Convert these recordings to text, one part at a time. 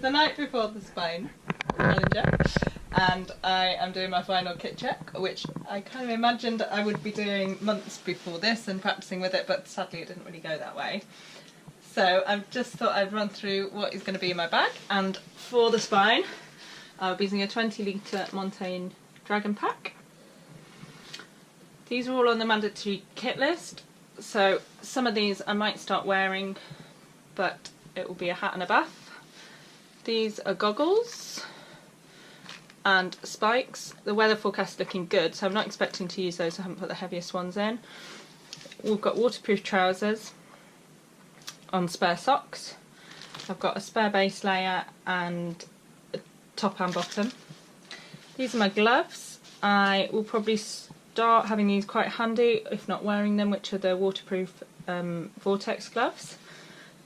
the night before the spine challenger, and I am doing my final kit check, which I kind of imagined I would be doing months before this and practicing with it, but sadly it didn't really go that way. So I've just thought I'd run through what is going to be in my bag, and for the spine I'll be using a 20 litre Montane Dragon Pack. These are all on the mandatory kit list, so some of these I might start wearing, but it will be a hat and a buff. These are goggles and spikes. The weather forecast is looking good, so I'm not expecting to use those. I haven't put the heaviest ones in. We've got waterproof trousers on spare socks. I've got a spare base layer and a top and bottom. These are my gloves. I will probably start having these quite handy, if not wearing them, which are the waterproof Vortex gloves.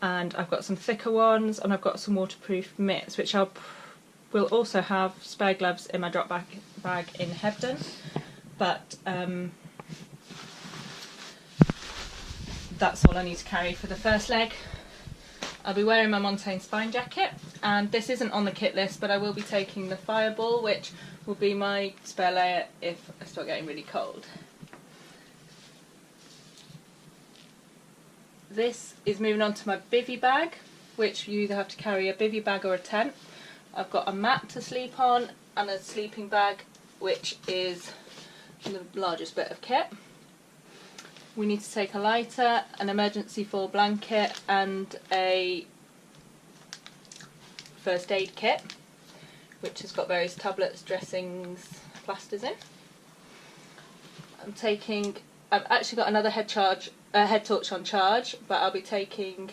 And I've got some thicker ones, and I've got some waterproof mitts, which will also have spare gloves in my drop bag in Hebden. But that's all I need to carry for the first leg. I'll be wearing my Montane spine jacket, and this isn't on the kit list, but I will be taking the fireball, which will be my spare layer if I start getting really cold. This is moving on to my bivvy bag, which you either have to carry a bivvy bag or a tent. I've got a mat to sleep on and a sleeping bag, which is the largest bit of kit. We need to take a lighter, an emergency fall blanket, and a first aid kit, which has got various tablets, dressings, plasters in. I've actually got another head torch on charge, but I'll be taking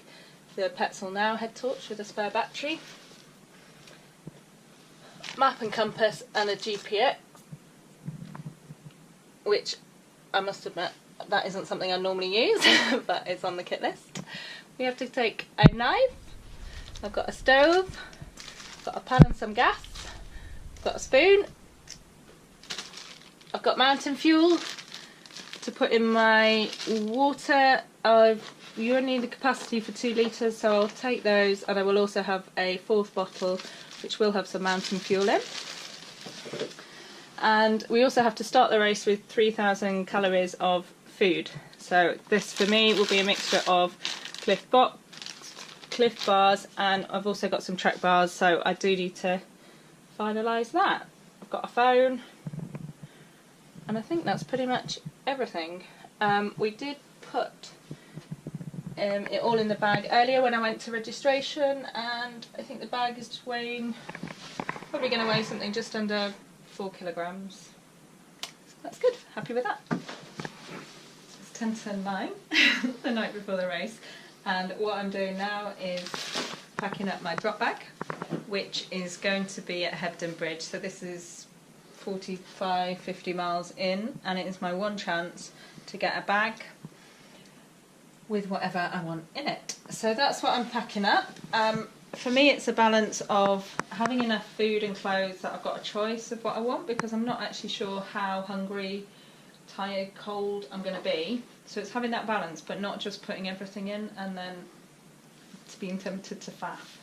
the Petzl Now head torch with a spare battery, map and compass, and a GPS, which I must admit that isn't something I normally use, but it's on the kit list. We have to take a knife. I've got a stove, got a pan and some gas, got a spoon, I've got mountain fuel to put in my water. You only need the capacity for 2 litres, so I'll take those, and I will also have a 4th bottle which will have some mountain fuel in. And we also have to start the race with 3,000 calories of food. So this for me will be a mixture of Cliff bars, and I've also got some Trek bars, so I do need to finalise that. I've got a phone, and I think that's pretty much everything. We did put it all in the bag earlier when I went to registration, and I think the bag is probably going to weigh something just under 4 kilograms. So that's good, happy with that. It's 10 to 9 the night before the race, and what I'm doing now is packing up my drop bag, which is going to be at Hebden Bridge. So this is 45-50 miles in, and it is my one chance to get a bag with whatever I want in it. So that's what I'm packing up. For me it's a balance of having enough food and clothes that I've got a choice of what I want, because I'm not actually sure how hungry, tired, cold I'm going to be. So it's having that balance, but not just putting everything in and then being tempted to faff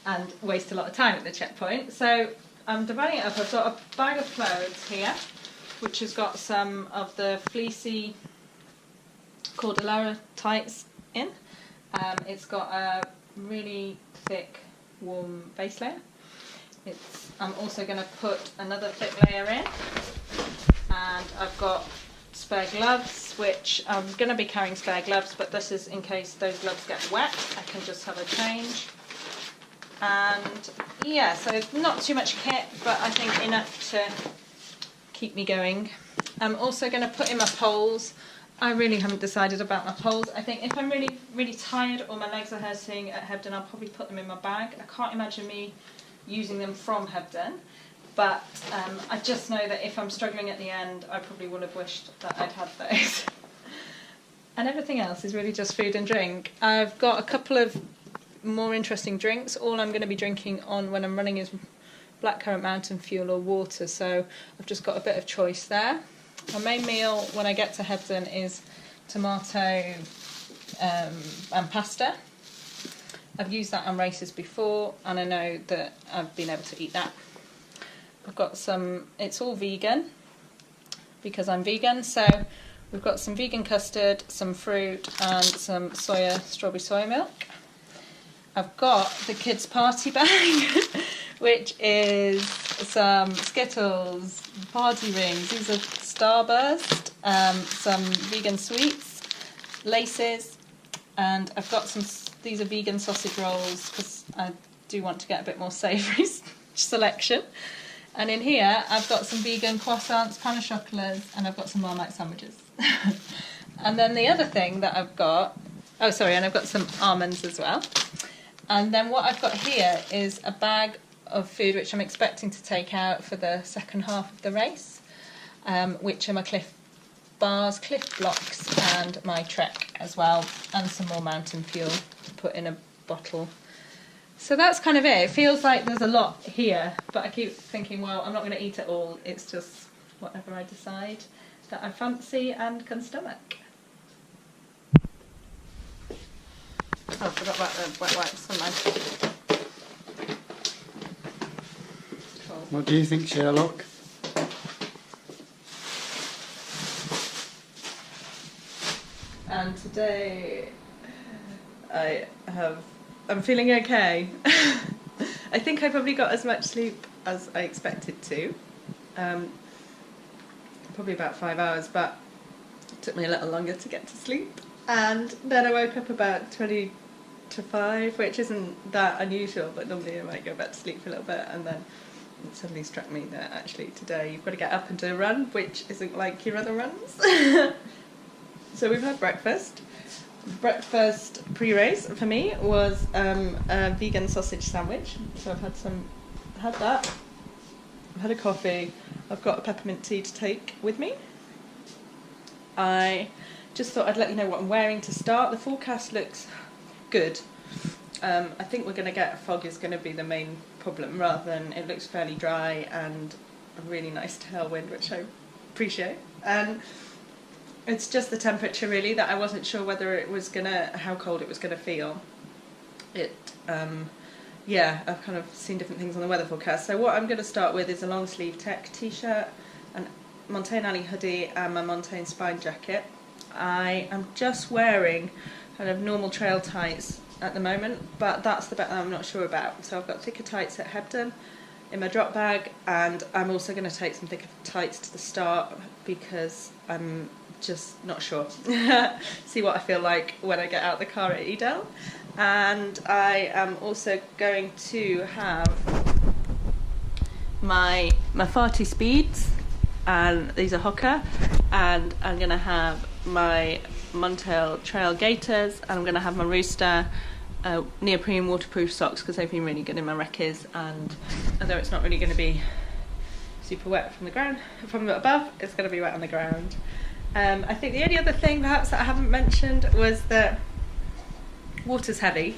and waste a lot of time at the checkpoint. So I'm dividing it up. I've got a bag of clothes here, which has got some of the fleecy Cordillera tights in. It's got a really thick, warm base layer. I'm also going to put another thick layer in, and I've got spare gloves, which I'm going to be carrying spare gloves, but this is in case those gloves get wet, I can just have a change. And yeah, so not too much kit, but I think enough to keep me going. I'm also going to put in my poles. I really haven't decided about my poles. I think if I'm really, really tired or my legs are hurting at Hebden, I'll probably put them in my bag. I can't imagine me using them from Hebden, but I just know that if I'm struggling at the end, I probably would have wished that I'd had those. And everything else is really just food and drink. I've got a couple of more interesting drinks. All I'm going to be drinking on when I'm running is blackcurrant mountain fuel or water, so I've just got a bit of choice there. My main meal when I get to Hebden is tomato and pasta, I've used that on races before and I know that I've been able to eat that. I've got some, it's all vegan because I'm vegan, so we've got some vegan custard, some fruit and some strawberry soya milk. I've got the kids' party bag, which is some Skittles, party rings, these are Starburst, some vegan sweets, laces, and I've got some, these are vegan sausage rolls because I do want to get a bit more savoury selection. And in here I've got some vegan croissants, pain au chocolat, and I've got some Marmite sandwiches. And then the other thing that I've got, oh sorry, and I've got some almonds as well. And then what I've got here is a bag of food which I'm expecting to take out for the second half of the race, which are my Cliff Bars, Cliff Blocks and my Trek as well, and some more mountain fuel to put in a bottle. So that's kind of it. It feels like there's a lot here, but I keep thinking, well, I'm not going to eat it all. It's just whatever I decide that I fancy and can stomach. Oh, I forgot about the wet wipes on my cool. What do you think, Sherlock? And today I'm feeling okay. I think I probably got as much sleep as I expected to. Probably about 5 hours, but it took me a little longer to get to sleep. And then I woke up about 20 to 5, which isn't that unusual, but normally I might go back to sleep for a little bit, and then it suddenly struck me that actually today you've got to get up and do a run, which isn't like your other runs. So we've had breakfast. Breakfast pre-race for me was a vegan sausage sandwich. So I've had that. I've had a coffee. I've got a peppermint tea to take with me. I just thought I'd let you know what I'm wearing to start. The forecast looks good. I think we're going to get fog is going to be the main problem, rather than it looks fairly dry and a really nice tailwind, which I appreciate. And it's just the temperature really that I wasn't sure whether it was how cold it was gonna feel. Yeah, I've kind of seen different things on the weather forecast. So what I'm going to start with is a long sleeve tech t-shirt, a Montane Alley hoodie and my Montane spine jacket. I am just wearing kind of normal trail tights at the moment, but that's the bit that I'm not sure about. So I've got thicker tights at Hebden in my drop bag, and I'm also going to take some thicker tights to the start because I'm just not sure. See what I feel like when I get out the car at Edel. And I am also going to have my Farty Speeds, and these are Hoka, and I'm going to have my Montale Trail Gaiters, and I'm going to have my Rooster neoprene waterproof socks because they've been really good in my recce's, and although it's not really going to be super wet from the ground, from above, it's going to be wet on the ground. I think the only other thing perhaps that I haven't mentioned was that water's heavy.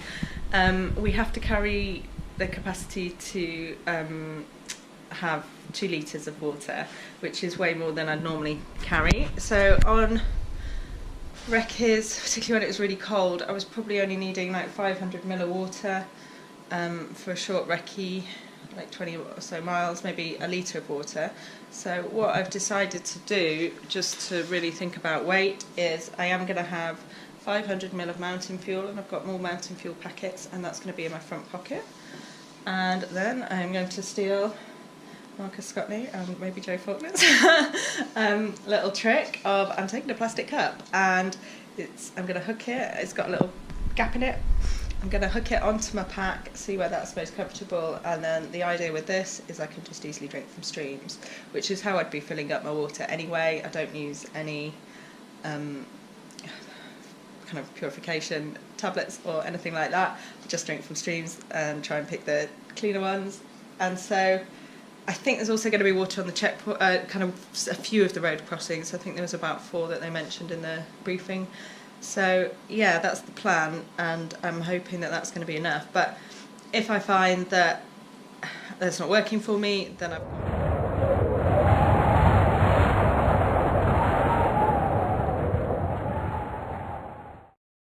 We have to carry the capacity to have 2 litres of water, which is way more than I'd normally carry. So on recce's, particularly when it was really cold, I was probably only needing like 500 ml of water for a short recce, like 20 or so miles, maybe a litre of water. So what I've decided to do, just to really think about weight, is I am going to have 500 ml of mountain fuel, and I've got more mountain fuel packets, and that's going to be in my front pocket. And then I'm going to steal Marcus Scotney and maybe Joe Faulkner's little trick of I'm taking a plastic cup, and I'm going to hook it, it's got a little gap in it. I'm going to hook it onto my pack, see where that's most comfortable, and then the idea with this is I can just easily drink from streams, which is how I'd be filling up my water anyway. I don't use any kind of purification tablets or anything like that. I just drink from streams and try and pick the cleaner ones. And so I think there's also going to be water on the checkpoint, kind of a few of the road crossings. I think there was about 4 that they mentioned in the briefing. So yeah, that's the plan, and I'm hoping that that's going to be enough. But if I find that that's not working for me, then I've